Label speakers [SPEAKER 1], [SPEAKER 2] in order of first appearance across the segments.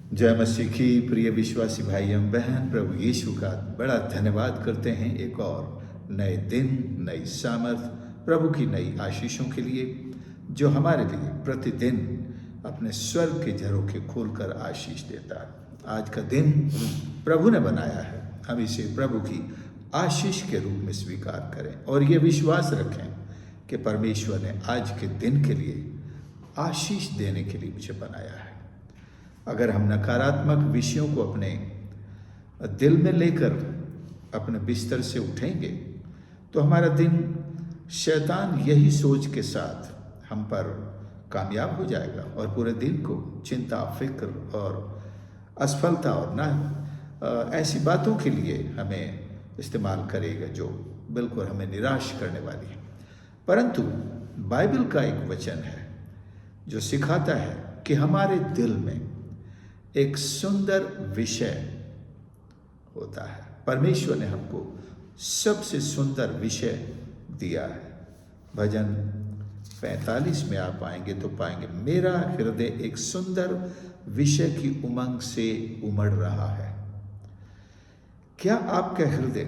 [SPEAKER 1] जय मसीह की प्रिय विश्वासी भाई एवं बहन, प्रभु यीशु का बड़ा धन्यवाद करते हैं एक और नए दिन, नई सामर्थ, प्रभु की नई आशीषों के लिए जो हमारे लिए प्रतिदिन अपने स्वर्ग के झरोखे खोलकर आशीष देता है। आज का दिन प्रभु ने बनाया है, हम इसे प्रभु की आशीष के रूप में स्वीकार करें और ये विश्वास रखें कि परमेश्वर ने आज के दिन के लिए आशीष देने के लिए मुझे बनाया है। अगर हम नकारात्मक विषयों को अपने दिल में लेकर अपने बिस्तर से उठेंगे तो हमारा दिन शैतान यही सोच के साथ हम पर कामयाब हो जाएगा और पूरे दिन को चिंता, फिक्र और असफलता और ना ऐसी बातों के लिए हमें इस्तेमाल करेगा जो बिल्कुल हमें निराश करने वाली है। परंतु बाइबल का एक वचन है जो सिखाता है कि हमारे दिल में एक सुंदर विषय होता है। परमेश्वर ने हमको सबसे सुंदर विषय दिया है। भजन 45 में आप आएंगे तो पाएंगे, मेरा हृदय एक सुंदर विषय की उमंग से उमड़ रहा है। क्या आपका हृदय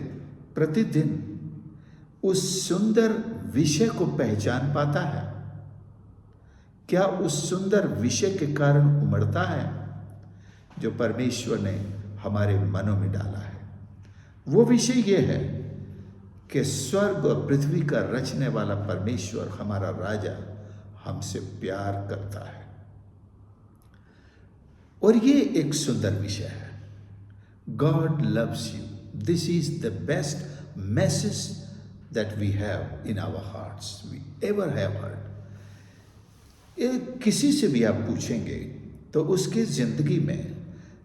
[SPEAKER 1] प्रतिदिन उस सुंदर विषय को पहचान पाता है? क्या उस सुंदर विषय के कारण उमड़ता है जो परमेश्वर ने हमारे मनों में डाला है? वो विषय ये है कि स्वर्ग और पृथ्वी का रचने वाला परमेश्वर, हमारा राजा, हमसे प्यार करता है। और ये एक सुंदर विषय है। God loves you. This is the best message that we have in our hearts, we ever have heard. किसी से भी आप पूछेंगे तो उसकी जिंदगी में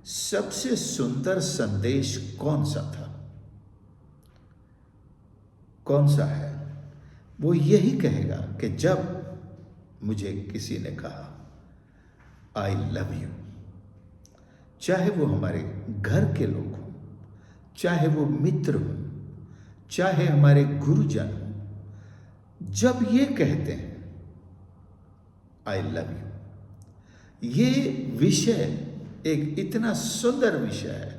[SPEAKER 1] सबसे सुंदर संदेश कौन सा था, कौन सा है? वो यही कहेगा कि जब मुझे किसी ने कहा आई लव यू। चाहे वो हमारे घर के लोग हों, चाहे वो मित्र हों, चाहे हमारे गुरुजन हों, जब ये कहते हैं आई लव यू, ये विषय एक इतना सुंदर विषय है।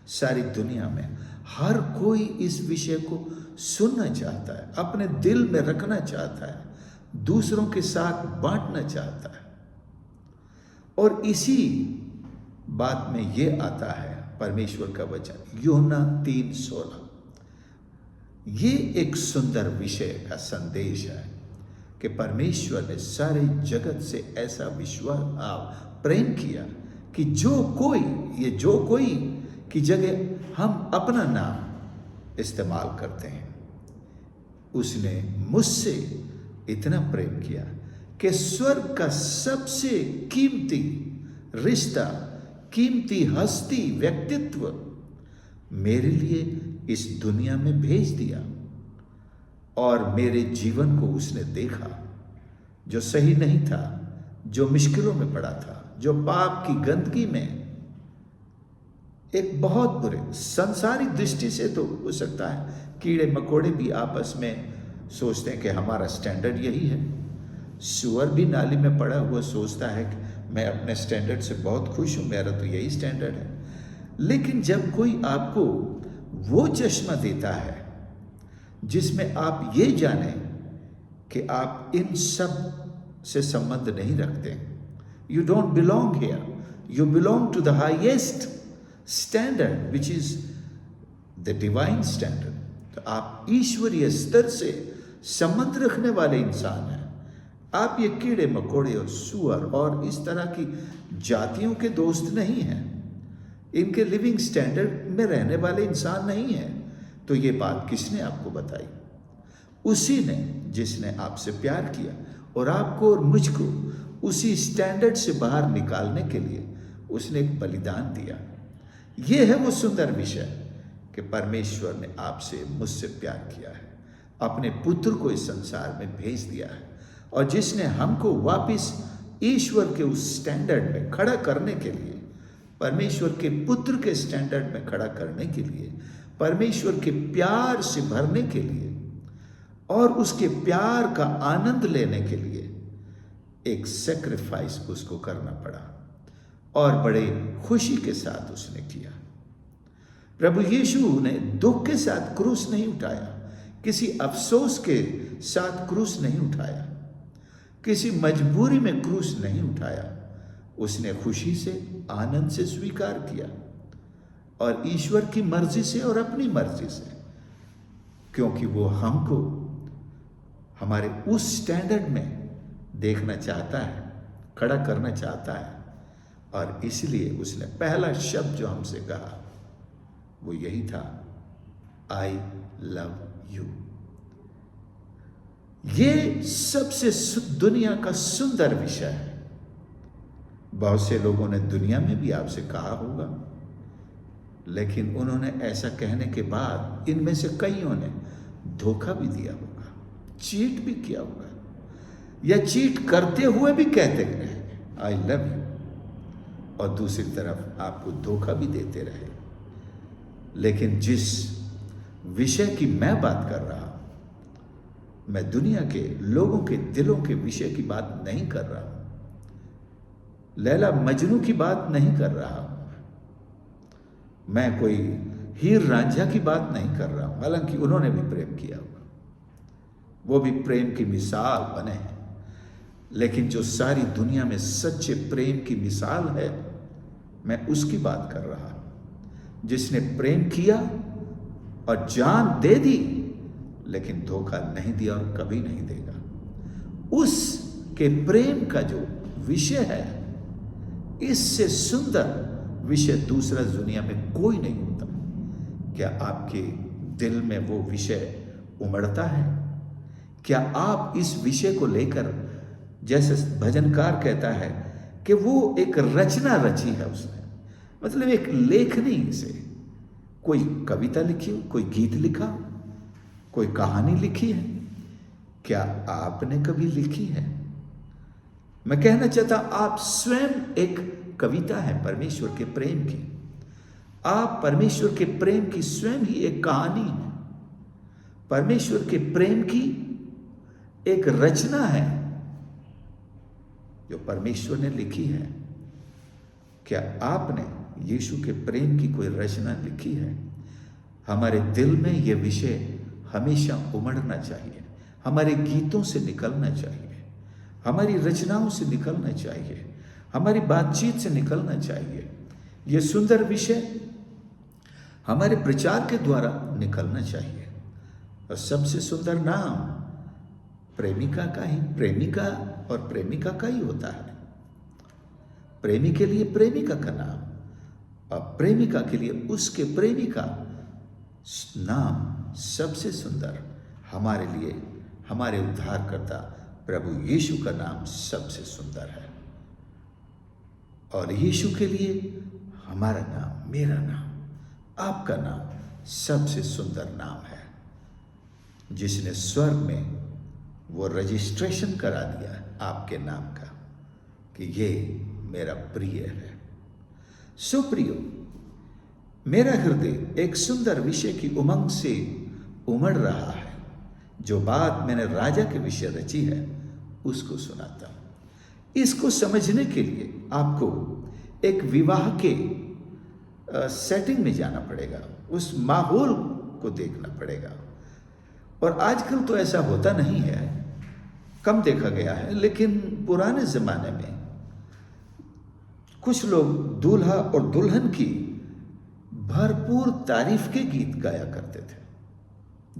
[SPEAKER 1] सारी दुनिया में हर कोई इस विषय को सुनना चाहता है, अपने दिल में रखना चाहता है, दूसरों के साथ बांटना चाहता है। और इसी बात में ये आता है परमेश्वर का वचन यूहन्ना 3:16। ये एक सुंदर विषय का संदेश है कि परमेश्वर ने सारे जगत से ऐसा विश्वास प्रेम किया कि जो कोई की जगह हम अपना नाम इस्तेमाल करते हैं, उसने मुझसे इतना प्रेम किया कि स्वर्ग का सबसे कीमती रिश्ता, कीमती हस्ती, व्यक्तित्व मेरे लिए इस दुनिया में भेज दिया। और मेरे जीवन को उसने देखा, जो सही नहीं था, जो मुश्किलों में पड़ा था, जो पाप की गंदगी में, एक बहुत बुरे संसारिक दृष्टि से तो हो सकता है कीड़े मकोड़े भी आपस में सोचते हैं कि हमारा स्टैंडर्ड यही है। सुअर भी नाली में पड़ा हुआ सोचता है कि मैं अपने स्टैंडर्ड से बहुत खुश हूं, मेरा तो यही स्टैंडर्ड है। लेकिन जब कोई आपको वो चश्मा देता है जिसमें आप ये जाने कि आप इन सब से संबंध नहीं रखते, you don't belong here, you belong to the highest standard which is the divine standard, तो आप ईश्वरीय स्तर से संबंध रखने वाले इंसान हैं। आप ये कीड़े मकोड़े और सुअर और इस तरह की जातियों के दोस्त नहीं हैं, इनके लिविंग स्टैंडर्ड में रहने वाले इंसान नहीं हैं। तो ये बात किसने आपको बताई? उसी ने जिसने आपसे प्यार किया और आपको और मुझको उसी स्टैंडर्ड से बाहर निकालने के लिए उसने एक बलिदान दिया। ये है वो सुंदर विषय कि परमेश्वर ने आपसे, मुझसे प्यार किया है, अपने पुत्र को इस संसार में भेज दिया है, और जिसने हमको वापस ईश्वर के उस स्टैंडर्ड में खड़ा करने के लिए, परमेश्वर के पुत्र के स्टैंडर्ड में खड़ा करने के लिए, परमेश्वर के प्यार से भरने के लिए और उसके प्यार का आनंद लेने के लिए एक सेक्रीफाइस उसको करना पड़ा। और बड़े खुशी के साथ उसने किया। प्रभु यीशु ने दुख के साथ क्रूस नहीं उठाया, किसी अफसोस के साथ क्रूस नहीं उठाया, किसी मजबूरी में क्रूस नहीं उठाया। उसने खुशी से, आनंद से स्वीकार किया, और ईश्वर की मर्जी से और अपनी मर्जी से, क्योंकि वो हमको हमारे उस स्टैंडर्ड में देखना चाहता है, खड़ा करना चाहता है। और इसलिए उसने पहला शब्द जो हमसे कहा वो यही था, आई लव यू। ये सबसे दुनिया का सुंदर विषय है। बहुत से लोगों ने दुनिया में भी आपसे कहा होगा, लेकिन उन्होंने ऐसा कहने के बाद इनमें से कईयों ने धोखा भी दिया होगा, चीट भी किया होगा, या चीट करते हुए भी कहते रहे आई लव यू, और दूसरी तरफ आपको धोखा भी देते रहे। लेकिन जिस विषय की मैं बात कर रहा हूं, मैं दुनिया के लोगों के दिलों के विषय की बात नहीं कर रहा हूं, लैला मजनू की बात नहीं कर रहा हूं, मैं कोई हीर रांझा की बात नहीं कर रहा हूं। हालांकि उन्होंने भी प्रेम किया होगा, वो भी प्रेम की मिसाल बने हैं, लेकिन जो सारी दुनिया में सच्चे प्रेम की मिसाल है, मैं उसकी बात कर रहा हूं, जिसने प्रेम किया और जान दे दी, लेकिन धोखा नहीं दिया और कभी नहीं देगा। उसके प्रेम का जो विषय है, इससे सुंदर विषय दूसरा दुनिया में कोई नहीं होता। क्या आपके दिल में वो विषय उमड़ता है? क्या आप इस विषय को लेकर, जैसे भजनकार कहता है कि वो एक रचना रची है उसने, मतलब एक लेखनी से कोई कविता लिखी हो, कोई गीत लिखा हो, कोई कहानी लिखी है, क्या आपने कभी लिखी है? मैं कहना चाहता आप स्वयं एक कविता है परमेश्वर के प्रेम की। आप परमेश्वर के प्रेम की स्वयं ही एक कहानी है, परमेश्वर के प्रेम की एक रचना है जो परमेश्वर ने लिखी है। क्या आपने यीशु के प्रेम की कोई रचना लिखी है? हमारे दिल में यह विषय हमेशा उमड़ना चाहिए, हमारे गीतों से निकलना चाहिए, हमारी रचनाओं से निकलना चाहिए, हमारी बातचीत से निकलना चाहिए। यह सुंदर विषय हमारे प्रचार के द्वारा निकलना चाहिए। और सबसे सुंदर नाम प्रेमिका का ही, प्रेमिका और प्रेमिका का ही होता है। प्रेमी के लिए प्रेमिका का नाम, और प्रेमिका के लिए उसके प्रेमी का नाम सबसे सुंदर। हमारे लिए हमारे उद्धारकर्ता प्रभु यीशु का नाम सबसे सुंदर है, और यीशु के लिए हमारा नाम, मेरा नाम, आपका नाम सबसे सुंदर नाम है, जिसने स्वर्ग में वो रजिस्ट्रेशन करा दिया है आपके नाम का कि ये मेरा प्रिय है। सुप्रियो, मेरा हृदय एक सुंदर विषय की उमंग से उमड़ रहा है। जो बात मैंने राजा के विषय रची है उसको सुनाता हूं। इसको समझने के लिए आपको एक विवाह के सेटिंग में जाना पड़ेगा, उस माहौल को देखना पड़ेगा। और आजकल तो ऐसा होता नहीं है, कम देखा गया है, लेकिन पुराने जमाने में कुछ लोग दूल्हा और दुल्हन की भरपूर तारीफ के गीत गाया करते थे।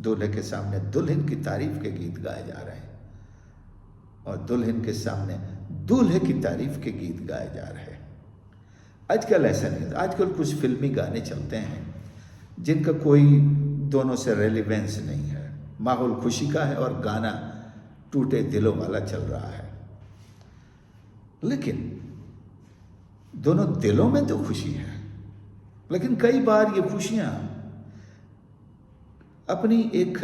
[SPEAKER 1] दूल्हे के सामने दुल्हन की तारीफ के गीत गाए जा रहे हैं, और दुल्हन के सामने दूल्हे की तारीफ के गीत गाए जा रहे हैं। आजकल ऐसा नहीं, आजकल कुछ फिल्मी गाने चलते हैं जिनका कोई दोनों से रेलिवेंस नहीं है। माहौल खुशी का है और गाना टूटे दिलों वाला चल रहा है, लेकिन दोनों दिलों में तो खुशी है, लेकिन कई बार ये खुशियां अपनी एक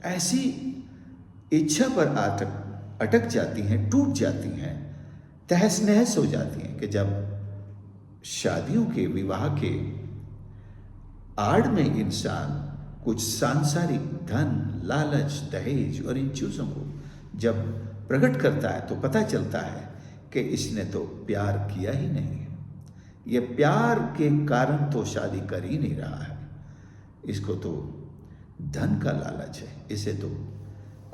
[SPEAKER 1] ऐसी इच्छा पर अटक जाती हैं, टूट जाती हैं, तहस नहस हो जाती हैं कि जब शादियों के, विवाह के आड़ में इंसान कुछ सांसारिक धन, लालच, दहेज और इन चीज़ों को जब प्रकट करता है तो पता चलता है कि इसने तो प्यार किया ही नहीं है। ये प्यार के कारण तो शादी कर ही नहीं रहा है, इसको तो धन का लालच है, इसे तो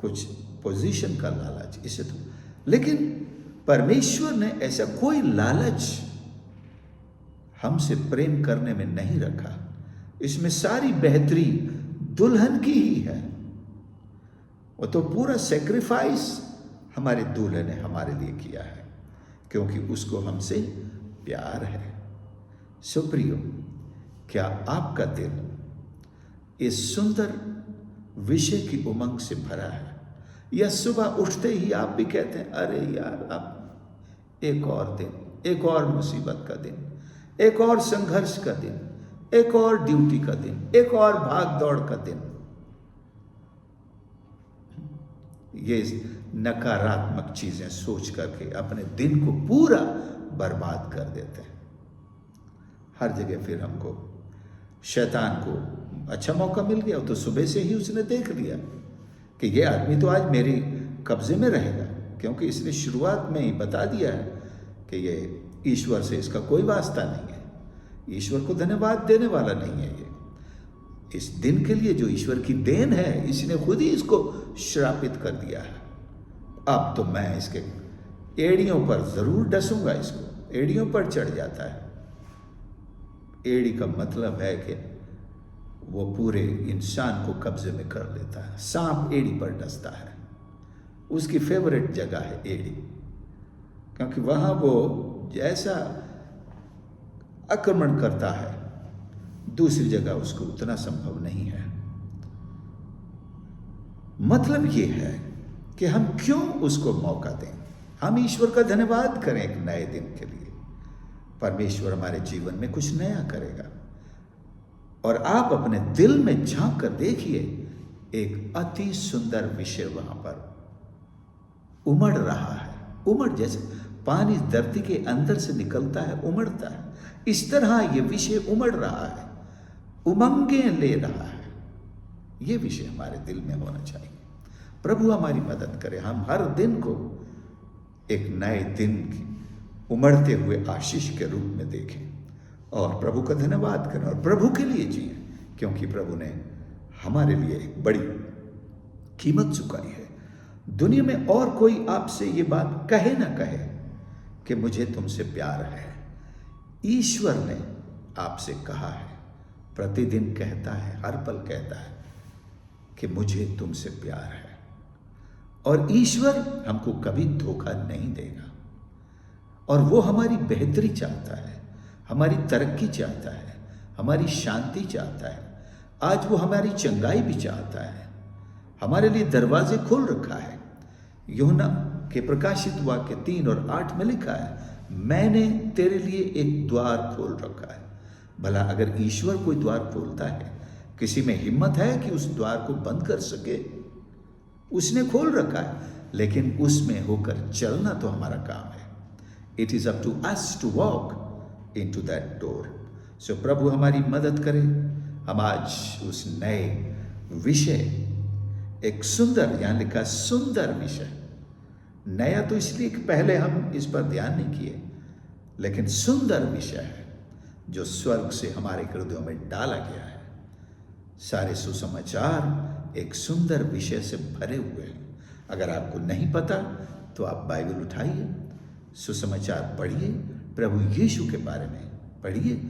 [SPEAKER 1] कुछ पोजीशन का लालच, इसे तो। लेकिन परमेश्वर ने ऐसा कोई लालच हमसे प्रेम करने में नहीं रखा। इसमें सारी बेहतरी दुल्हन की ही है। वो तो पूरा सेक्रीफाइस हमारे दूल्हे ने हमारे लिए किया है, क्योंकि उसको हमसे प्यार है। सुप्रियो, क्या आपका दिल इस सुंदर विषय की उमंग से भरा है, या सुबह उठते ही आप भी कहते हैं अरे यार अब एक और दिन, एक और मुसीबत का दिन, एक और संघर्ष का दिन, एक और ड्यूटी का दिन, एक और भाग दौड़ का दिन। ये नकारात्मक चीजें सोच करके अपने दिन को पूरा बर्बाद कर देते हैं। हर जगह फिर हमको, शैतान को अच्छा मौका मिल गया, तो सुबह से ही उसने देख लिया कि ये आदमी तो आज मेरे कब्जे में रहेगा, क्योंकि इसने शुरुआत में ही बता दिया है कि ये ईश्वर से इसका कोई वास्ता नहीं है, ईश्वर को धन्यवाद देने वाला नहीं है। ये इस दिन के लिए जो ईश्वर की देन है, इसने खुद ही इसको श्रापित कर दिया है। अब तो मैं इसके एड़ियों पर जरूर डसूंगा, इसको एड़ियों पर चढ़ जाता है। एड़ी का मतलब है कि वो पूरे इंसान को कब्जे में कर लेता है। सांप एड़ी पर डसता है, उसकी फेवरेट जगह है एड़ी, क्योंकि वहां वो जैसा आक्रमण करता है दूसरी जगह उसको उतना संभव नहीं है। मतलब ये है कि हम क्यों उसको मौका दें। हम ईश्वर का धन्यवाद करें एक नए दिन के लिए। परमेश्वर हमारे जीवन में कुछ नया करेगा। और आप अपने दिल में झांक कर देखिए, एक अति सुंदर विषय वहां पर उमड़ रहा है। उमड़, जैसे पानी धरती के अंदर से निकलता है, उमड़ता है, इस तरह ये विषय उमड़ रहा है, उमंगें ले रहा है। ये विषय हमारे दिल में होना चाहिए। प्रभु हमारी मदद करे, हम हर दिन को एक नए दिन की उमड़ते हुए आशीष के रूप में देखें और प्रभु का धन्यवाद करें और प्रभु के लिए जिए, क्योंकि प्रभु ने हमारे लिए एक बड़ी कीमत चुकाई है। दुनिया में और कोई आपसे ये बात कहे ना कहे कि मुझे तुमसे प्यार है, ईश्वर ने आपसे कहा है, प्रतिदिन कहता है, हर पल कहता है कि मुझे तुमसे प्यार है। और ईश्वर हमको कभी धोखा नहीं देगा, और वो हमारी बेहतरी चाहता है, हमारी तरक्की चाहता है, हमारी शांति चाहता है। आज वो हमारी चंगाई भी चाहता है। हमारे लिए दरवाजे खोल रखा है। यूहन्ना के प्रकाशित वाक्य 3 और 8 में लिखा है, मैंने तेरे लिए एक द्वार खोल रखा है। भला अगर ईश्वर कोई द्वार खोलता है, किसी में हिम्मत है कि उस द्वार को बंद कर सके? उसने खोल रखा है, लेकिन उसमें होकर चलना तो हमारा काम है। It is up to us to walk into that door. So प्रभु हमारी मदद करे। हम आज उस नए विषय, एक सुंदर, यहां लिखा सुंदर विषय, नया तो इसलिए कि पहले हम इस पर ध्यान नहीं किए, लेकिन सुंदर विषय है जो स्वर्ग से हमारे हृदयों में डाला गया है। सारे सुसमाचार एक सुंदर विषय से भरे हुए हैं। अगर आपको नहीं पता तो आप बाइबल उठाइए, सुसमाचार पढ़िए, प्रभु यीशु के बारे में पढ़िए।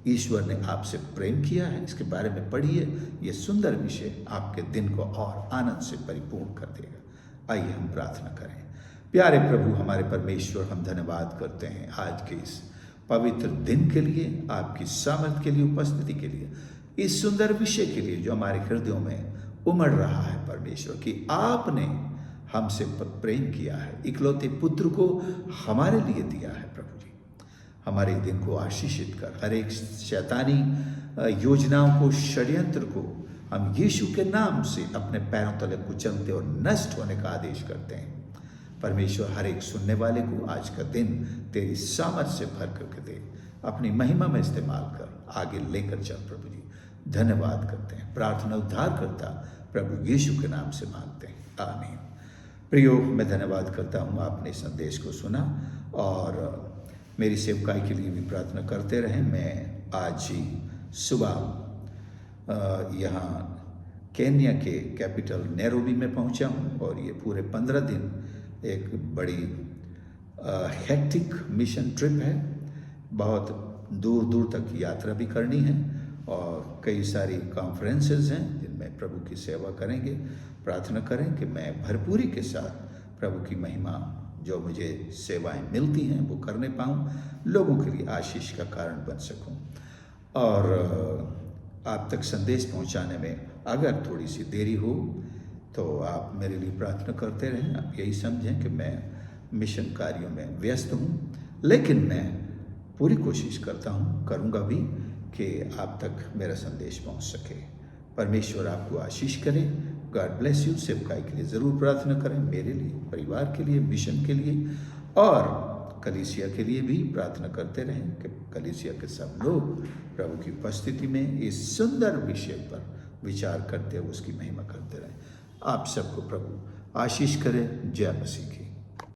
[SPEAKER 1] ईश्वर ने आपसे प्रेम किया है, इसके बारे में पढ़िए। यह सुंदर विषय आपके दिन को और आनंद से परिपूर्ण कर देगा। आइए हम प्रार्थना करें। प्यारे प्रभु हमारे परमेश्वर, हम धन्यवाद करते हैं आज के इस पवित्र दिन के लिए, आपकी सामर्थ के लिए, उपस्थिति के लिए, इस सुंदर विषय के लिए जो हमारे हृदयों में उमड़ रहा है। परमेश्वर कि आपने हमसे प्रेम किया है, इकलौते पुत्र को हमारे लिए दिया है। प्रभु जी, हमारे दिन को आशीषित कर, हर एक शैतानी योजनाओं को, षड्यंत्र को हम यीशु के नाम से अपने पैरों तले कुचलते और नष्ट होने का आदेश करते हैं। परमेश्वर हर एक सुनने वाले को आज का दिन तेरी सामर्थ से भर करके दे, अपनी महिमा में इस्तेमाल कर, आगे लेकर चल। प्रभु जी धन्यवाद करते हैं। प्रार्थना उद्धार करता प्रभु यीशु के नाम से मांगते हैं, आमीन। प्रियो, मैं धन्यवाद करता हूँ आपने संदेश को सुना, और मेरी सेवकाई के लिए भी प्रार्थना करते रहें। मैं आज ही सुबह यहाँ केन्या के कैपिटल नैरोबी में पहुँचा हूँ और ये पूरे 15 दिन एक बड़ी हेक्टिक मिशन ट्रिप है। बहुत दूर दूर तक यात्रा भी करनी है और कई सारी कॉन्फ्रेंसेस हैं जिनमें प्रभु की सेवा करेंगे। प्रार्थना करें कि मैं भरपूरी के साथ प्रभु की महिमा जो मुझे सेवाएं मिलती हैं वो करने पाऊँ, लोगों के लिए आशीष का कारण बन सकूँ। और आप तक संदेश पहुंचाने में अगर थोड़ी सी देरी हो तो आप मेरे लिए प्रार्थना करते रहें। आप यही समझें कि मैं मिशन कार्यों में व्यस्त हूँ, लेकिन मैं पूरी कोशिश करता हूँ, करूँगा भी कि आप तक मेरा संदेश पहुँच सके। परमेश्वर आपको आशीष करे। God bless you. सेवकाई के लिए ज़रूर प्रार्थना करें, मेरे लिए, परिवार के लिए, मिशन के लिए और कलीसिया के लिए भी प्रार्थना करते रहें कि कलीसिया के सब लोग प्रभु की उपस्थिति में इस सुंदर विषय पर विचार करते हुए उसकी महिमा करते रहें। आप सबको प्रभु आशीष करें। जय मसीह की।